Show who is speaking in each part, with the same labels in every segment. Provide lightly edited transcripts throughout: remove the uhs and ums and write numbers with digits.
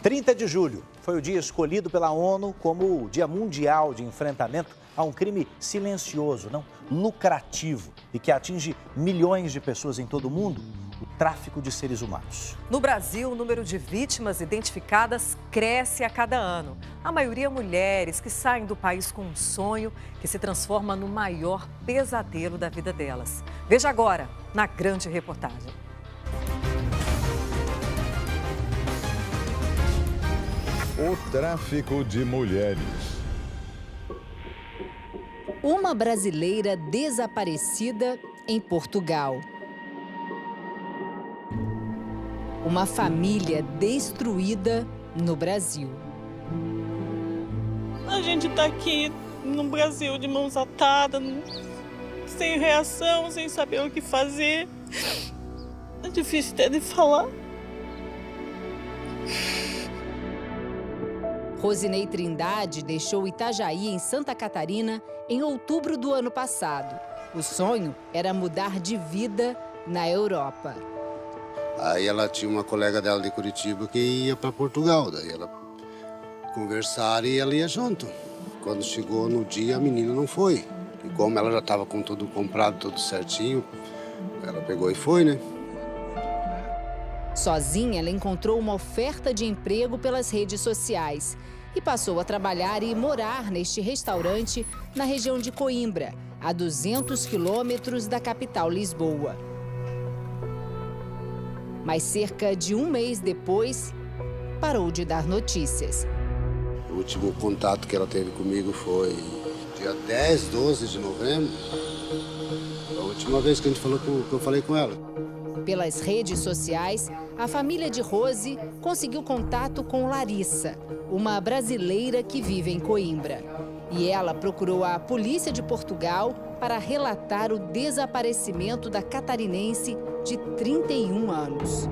Speaker 1: 30 de julho foi o dia escolhido pela ONU como o Dia Mundial de Enfrentamento a um crime silencioso, não lucrativo e que atinge milhões de pessoas em todo o mundo, o tráfico de seres humanos.
Speaker 2: No Brasil, o número de vítimas identificadas cresce a cada ano. A maioria mulheres que saem do país com um sonho que se transforma no maior pesadelo da vida delas. Veja agora, na grande reportagem.
Speaker 3: O tráfico de mulheres.
Speaker 4: Uma brasileira desaparecida em Portugal. Uma família destruída no Brasil.
Speaker 5: A gente tá aqui no Brasil de mãos atadas, sem reação, sem saber o que fazer. É difícil até de falar.
Speaker 4: Rosinei Trindade deixou Itajaí, em Santa Catarina, em outubro do ano passado. O sonho era mudar de vida na Europa.
Speaker 6: Aí ela tinha uma colega dela de Curitiba que ia para Portugal. Daí ela conversaram e ela ia junto. Quando chegou no dia, a menina não foi. E como ela já estava com tudo comprado, tudo certinho, ela pegou e foi, né?
Speaker 4: Sozinha, ela encontrou uma oferta de emprego pelas redes sociais e passou a trabalhar e morar neste restaurante na região de Coimbra, a 200 quilômetros da capital Lisboa. Mas cerca de um mês depois, parou de dar notícias.
Speaker 6: O último contato que ela teve comigo foi dia 10, 12 de novembro. A última vez que eu falei com ela.
Speaker 4: Pelas redes sociais, a família de Rose conseguiu contato com Larissa, uma brasileira que vive em Coimbra. E ela procurou a polícia de Portugal para relatar o desaparecimento da catarinense de 31 anos.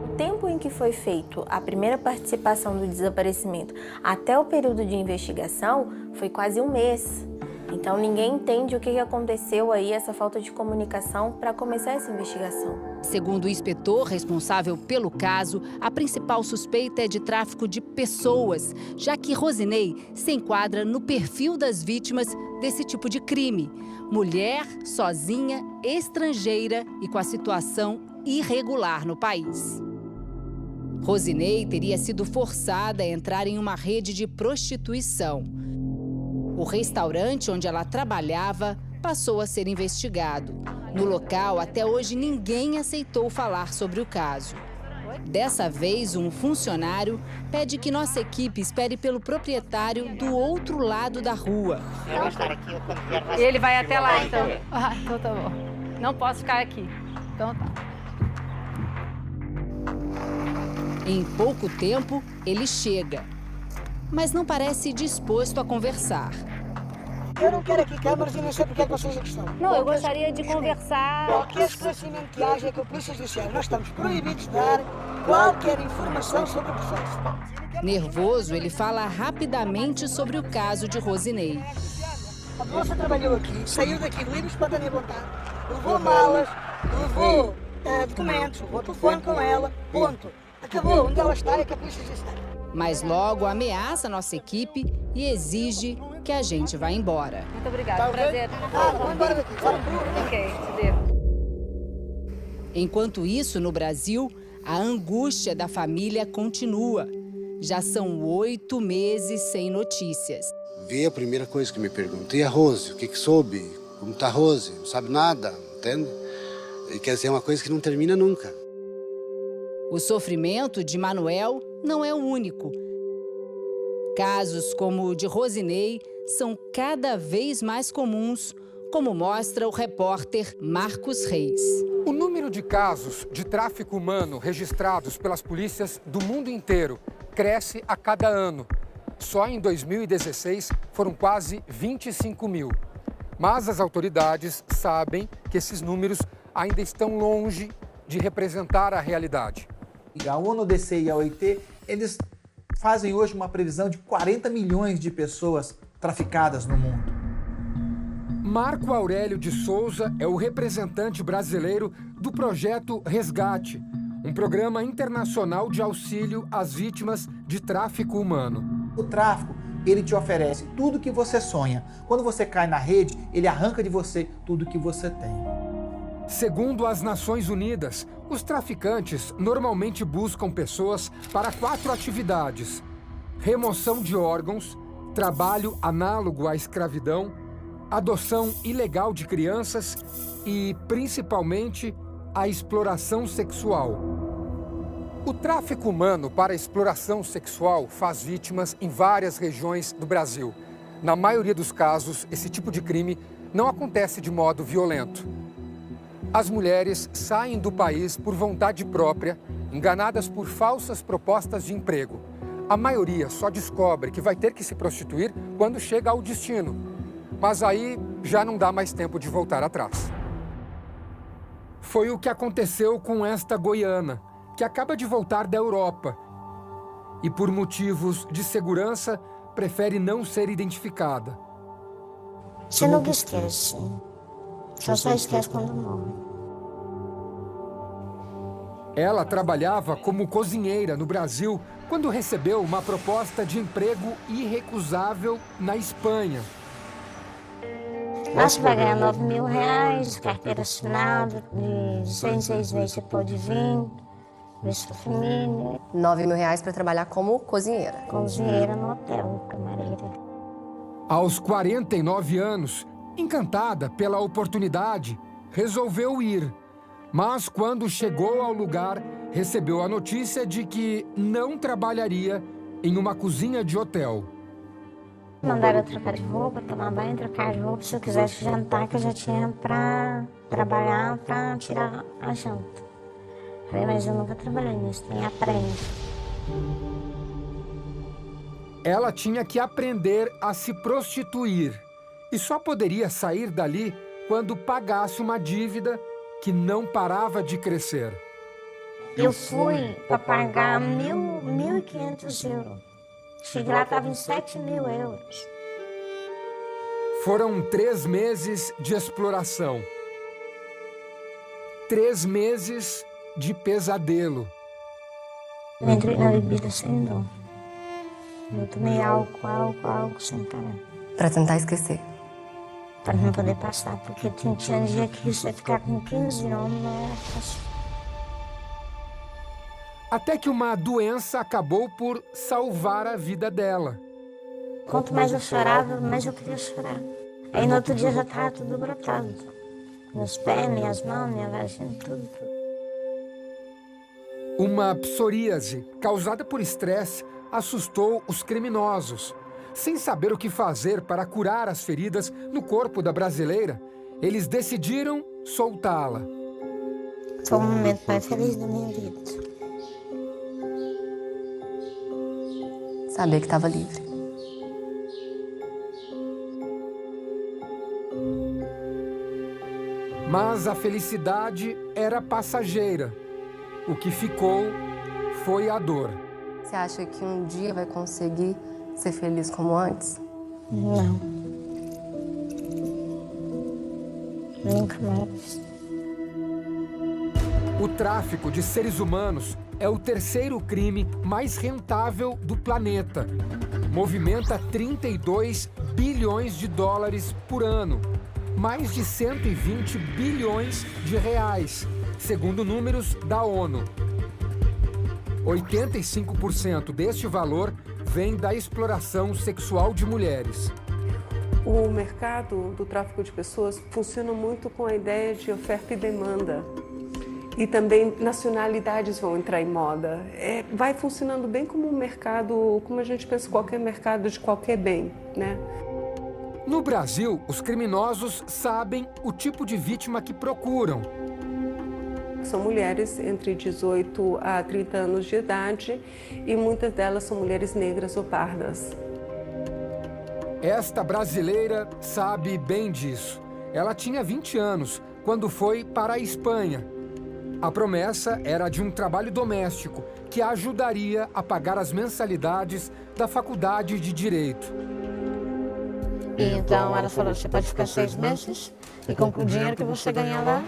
Speaker 7: O tempo em que foi feito a primeira participação do desaparecimento até o período de investigação foi quase um mês. Então ninguém entende o que aconteceu aí, essa falta de comunicação para começar essa investigação.
Speaker 4: Segundo o inspetor responsável pelo caso, a principal suspeita é de tráfico de pessoas, já que Rosinei se enquadra no perfil das vítimas desse tipo de crime. Mulher, sozinha, estrangeira e com a situação irregular no país. Rosinei teria sido forçada a entrar em uma rede de prostituição. O restaurante onde ela trabalhava passou a ser investigado. No local, até hoje, ninguém aceitou falar sobre o caso. Dessa vez, um funcionário pede que nossa equipe espere pelo proprietário do outro lado da rua.
Speaker 8: Ele vai até lá, então. Ah, então tá bom. Não posso ficar aqui. Então tá.
Speaker 4: Em pouco tempo, ele chega, mas não parece disposto a conversar.
Speaker 9: Eu não quero aqui câmaras e não sei porque é que vocês aqui estão.
Speaker 8: Não, eu gostaria de conversar.
Speaker 9: Qualquer esclarecimento que haja é com a Polícia Judiciária. Nós estamos proibidos de dar qualquer informação sobre o processo.
Speaker 4: Nervoso, ele fala rapidamente sobre o caso de Rosinei.
Speaker 9: A moça trabalhou aqui, saiu daqui livre, espontânea vontade, levou malas, levou documentos, levou telefone com ela, ponto. Acabou, onde ela está é com a Polícia Judiciária.
Speaker 4: Mas logo ameaça a nossa equipe e exige que a gente vá embora.
Speaker 8: Muito obrigada, prazer.
Speaker 9: Vamos embora daqui, vamos.
Speaker 8: Ok, te devo.
Speaker 4: Enquanto isso, no Brasil, a angústia da família continua. Já são 8 meses sem notícias.
Speaker 6: Vi a primeira coisa que me perguntou, e a Rose, o que soube? Como tá a Rose? Não sabe nada, entende? E quer dizer, é uma coisa que não termina nunca.
Speaker 4: O sofrimento de Manuel não é o único. Casos como o de Rosinei são cada vez mais comuns, como mostra o repórter Marcos Reis.
Speaker 10: O número de casos de tráfico humano registrados pelas polícias do mundo inteiro cresce a cada ano. Só em 2016 foram quase 25 mil. Mas as autoridades sabem que esses números ainda estão longe de representar a realidade.
Speaker 11: A ONU-DC e a OIT, eles fazem hoje uma previsão de 40 milhões de pessoas traficadas no mundo.
Speaker 10: Marco Aurélio de Souza é o representante brasileiro do projeto Resgate, um programa internacional de auxílio às vítimas de tráfico humano.
Speaker 11: O tráfico, ele te oferece tudo que você sonha. Quando você cai na rede, ele arranca de você tudo que você tem.
Speaker 10: Segundo as Nações Unidas, os traficantes normalmente buscam pessoas para 4 atividades: remoção de órgãos, trabalho análogo à escravidão, adoção ilegal de crianças e, principalmente, a exploração sexual. O tráfico humano para exploração sexual faz vítimas em várias regiões do Brasil. Na maioria dos casos, esse tipo de crime não acontece de modo violento. As mulheres saem do país por vontade própria, enganadas por falsas propostas de emprego. A maioria só descobre que vai ter que se prostituir quando chega ao destino. Mas aí já não dá mais tempo de voltar atrás. Foi o que aconteceu com esta goiana, que acaba de voltar da Europa e, por motivos de segurança, prefere não ser identificada.
Speaker 12: Você nunca esquece. Só esquece quando morre.
Speaker 10: Ela trabalhava como cozinheira no Brasil quando recebeu uma proposta de emprego irrecusável na Espanha.
Speaker 12: Lá você vai ganhar R$9.000, carteira assinada, de 6 em 6 meses você pode vir, ver sua família.
Speaker 13: R$9.000 para trabalhar como cozinheira.
Speaker 12: Cozinheira no hotel, camareira.
Speaker 10: Aos 49 anos, encantada pela oportunidade, resolveu ir. Mas quando chegou ao lugar, recebeu a notícia de que não trabalharia em uma cozinha de hotel.
Speaker 12: Mandaram eu trocar de roupa, tomar banho, trocar de roupa. Se eu quisesse jantar, que eu já tinha pra trabalhar, pra tirar a janta. Falei, mas eu nunca trabalhei nisso, nem aprende.
Speaker 10: Ela tinha que aprender a se prostituir e só poderia sair dali quando pagasse uma dívida que não parava de crescer.
Speaker 12: Eu fui para pagar 1.500 euros. Cheguei lá, estava em 7.000 euros.
Speaker 10: Foram 3 meses de exploração. 3 meses de pesadelo.
Speaker 12: Eu entrei na bebida sem dó. Eu tomei álcool sem parar.
Speaker 13: Para tentar esquecer.
Speaker 12: Para não poder passar, porque tinha dia que você ficar com 15 anos, não era fácil.
Speaker 10: Até que uma doença acabou por salvar a vida dela.
Speaker 12: Quanto mais eu chorava, mais eu queria chorar. Aí no outro dia já estava tudo brotado. Meus pés, minhas mãos, minha vagina, tudo.
Speaker 10: Uma psoríase causada por estresse assustou os criminosos. Sem saber o que fazer para curar as feridas no corpo da brasileira, eles decidiram soltá-la.
Speaker 12: Foi o momento mais feliz da minha vida.
Speaker 13: Saber que estava livre.
Speaker 10: Mas a felicidade era passageira. O que ficou foi a dor.
Speaker 13: Você acha que um dia vai conseguir ser feliz como antes?
Speaker 12: Não. Nunca mais.
Speaker 10: O tráfico de seres humanos é o 3º crime mais rentável do planeta. Movimenta 32 bilhões de dólares por ano. Mais de 120 bilhões de reais, segundo números da ONU. 85% deste valor vem da exploração sexual de mulheres.
Speaker 14: O mercado do tráfico de pessoas funciona muito com a ideia de oferta e demanda. E também nacionalidades vão entrar em moda. Vai funcionando bem como um mercado, como a gente pensa qualquer mercado de qualquer bem, né?
Speaker 10: No Brasil, os criminosos sabem o tipo de vítima que procuram.
Speaker 14: São mulheres entre 18 a 30 anos de idade e muitas delas são mulheres negras ou pardas.
Speaker 10: Esta brasileira sabe bem disso. Ela tinha 20 anos quando foi para a Espanha. A promessa era de um trabalho doméstico que a ajudaria a pagar as mensalidades da faculdade de Direito.
Speaker 12: Então ela falou, você pode ficar 6 meses e com o dinheiro que você ganhar lá,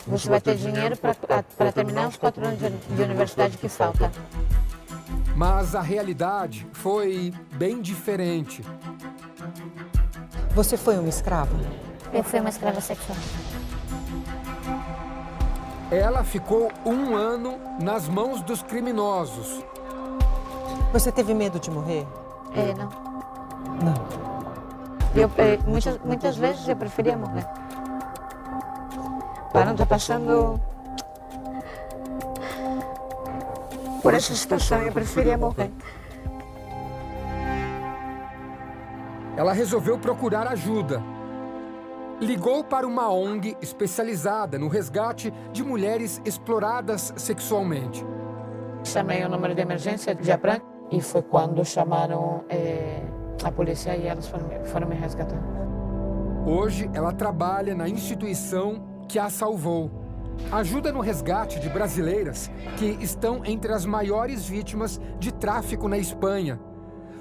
Speaker 8: você vai ter dinheiro para terminar os 4 anos de universidade que falta.
Speaker 10: Mas a realidade foi bem diferente.
Speaker 15: Você foi uma escrava?
Speaker 12: Eu fui uma escrava sexual.
Speaker 10: Ela ficou 1 ano nas mãos dos criminosos.
Speaker 15: Você teve medo de morrer?
Speaker 12: Não.
Speaker 15: Não.
Speaker 8: Muitas vezes eu preferia morrer. Para não estar passando por essa situação, eu preferia morrer.
Speaker 10: Ela resolveu procurar ajuda. Ligou para uma ONG especializada no resgate de mulheres exploradas sexualmente.
Speaker 8: Chamei o número de emergência de Abran e foi quando chamaram a polícia e elas foram me resgatar.
Speaker 10: Hoje, ela trabalha na instituição que a salvou. Ajuda no resgate de brasileiras que estão entre as maiores vítimas de tráfico na Espanha.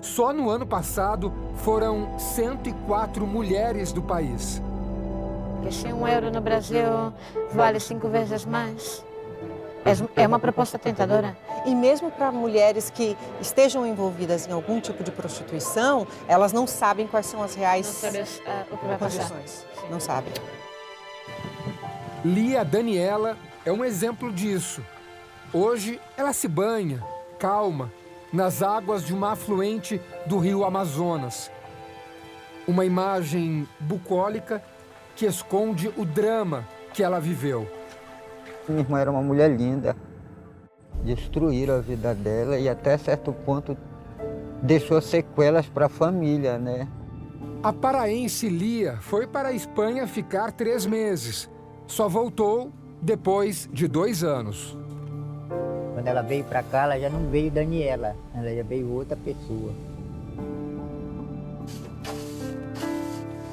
Speaker 10: Só no ano passado, foram 104 mulheres do país.
Speaker 8: Se €1 no Brasil vale 5 vezes mais, é uma proposta tentadora.
Speaker 15: E mesmo para mulheres que estejam envolvidas em algum tipo de prostituição, elas não sabem quais são as reais
Speaker 8: o que vai passar.
Speaker 15: condições. Não sabem.
Speaker 10: Lia Daniela é um exemplo disso. Hoje, ela se banha, calma, nas águas de uma afluente do rio Amazonas. Uma imagem bucólica que esconde o drama que ela viveu.
Speaker 16: Minha irmã era uma mulher linda. Destruíram a vida dela e até certo ponto deixou sequelas para a família, né?
Speaker 10: A paraense Lia foi para a Espanha ficar 3 meses. Só voltou depois de 2 anos.
Speaker 16: Quando ela veio para cá, ela já não veio Daniela, ela já veio outra pessoa.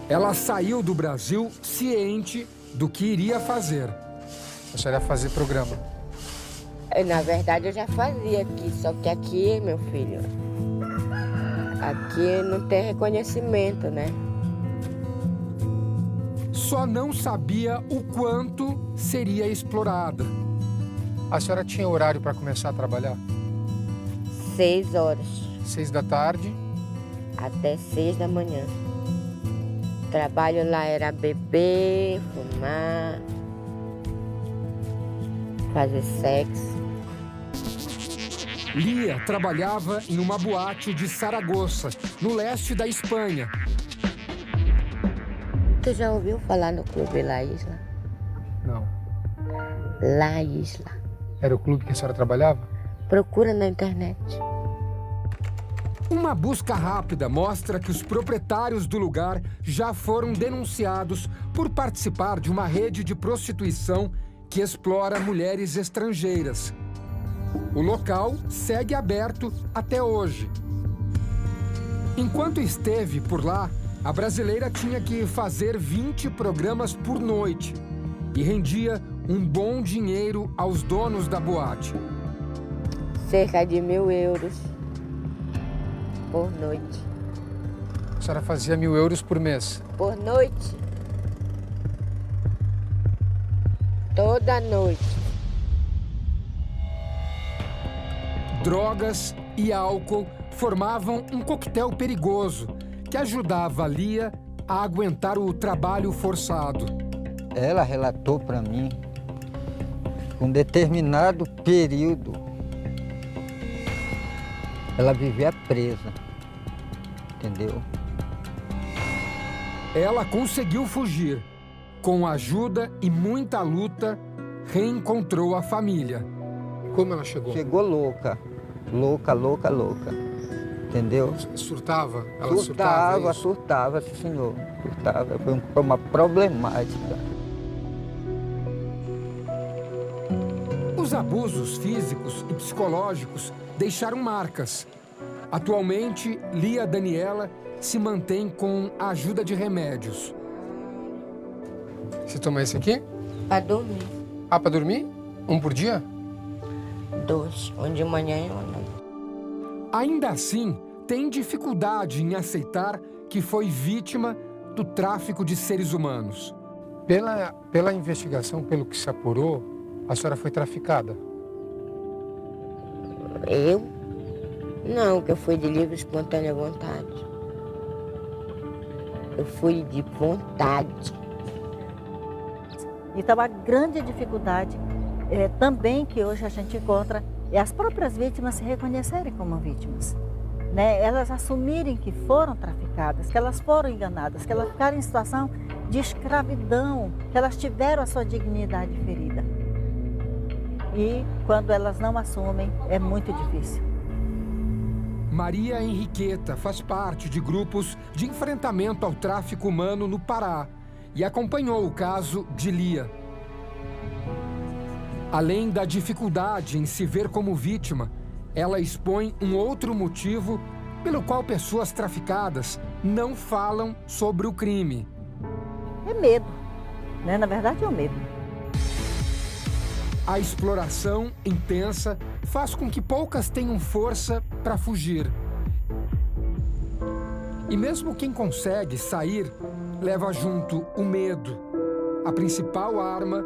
Speaker 10: Ela saiu do Brasil ciente do que iria fazer. A senhora ia fazer programa?
Speaker 17: Na verdade, eu já fazia aqui, só que aqui, meu filho, aqui não tem reconhecimento, né?
Speaker 10: Só não sabia o quanto seria explorada. A senhora tinha horário para começar a trabalhar?
Speaker 17: 6 horas.
Speaker 10: 6 da tarde?
Speaker 17: Até 6 da manhã. O trabalho lá era beber, fumar, fazer sexo.
Speaker 10: Lia trabalhava em uma boate de Saragoça, no leste da Espanha.
Speaker 17: Tu já ouviu falar no clube La Isla?
Speaker 10: Não.
Speaker 17: La Isla.
Speaker 10: Era o clube que a senhora trabalhava?
Speaker 17: Procura na internet.
Speaker 10: Uma busca rápida mostra que os proprietários do lugar já foram denunciados por participar de uma rede de prostituição que explora mulheres estrangeiras. O local segue aberto até hoje. Enquanto esteve por lá, a brasileira tinha que fazer 20 programas por noite e rendia um bom dinheiro aos donos da boate.
Speaker 17: Cerca de €1.000 por noite.
Speaker 10: A senhora fazia €1.000 por mês?
Speaker 17: Por noite. Toda noite.
Speaker 10: Drogas e álcool formavam um coquetel perigoso que ajudava a Lia a aguentar o trabalho forçado.
Speaker 16: Ela relatou para mim que um determinado período ela vivia presa, entendeu?
Speaker 10: Ela conseguiu fugir. Com ajuda e muita luta, reencontrou a família. Como ela chegou?
Speaker 16: Chegou louca, entendeu?
Speaker 10: Surtava?
Speaker 16: Ela surtava, sim, senhor. Surtava, foi uma problemática.
Speaker 10: Os abusos físicos e psicológicos deixaram marcas. Atualmente, Lia Daniela se mantém com a ajuda de remédios. Você toma esse aqui?
Speaker 17: Para dormir.
Speaker 10: Ah, para dormir? 1 por dia?
Speaker 17: 2, um de manhã e um à noite.
Speaker 10: Ainda assim, tem dificuldade em aceitar que foi vítima do tráfico de seres humanos. Pela investigação, pelo que se apurou, a senhora foi traficada?
Speaker 17: Eu? Não, que eu fui de livre e espontânea vontade. Eu fui de vontade.
Speaker 18: Então, a grande dificuldade também que hoje a gente encontra é as próprias vítimas se reconhecerem como vítimas. Né? Elas assumirem que foram traficadas, que elas foram enganadas, que elas ficaram em situação de escravidão, que elas tiveram a sua dignidade ferida. E quando elas não assumem, é muito difícil.
Speaker 10: Maria Henriqueta faz parte de grupos de enfrentamento ao tráfico humano no Pará e acompanhou o caso de Lia. Além da dificuldade em se ver como vítima, ela expõe um outro motivo pelo qual pessoas traficadas não falam sobre o crime.
Speaker 18: É medo, né? Na verdade é o medo.
Speaker 10: A exploração intensa faz com que poucas tenham força para fugir. E mesmo quem consegue sair, leva junto o medo, a principal arma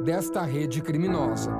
Speaker 10: desta rede criminosa.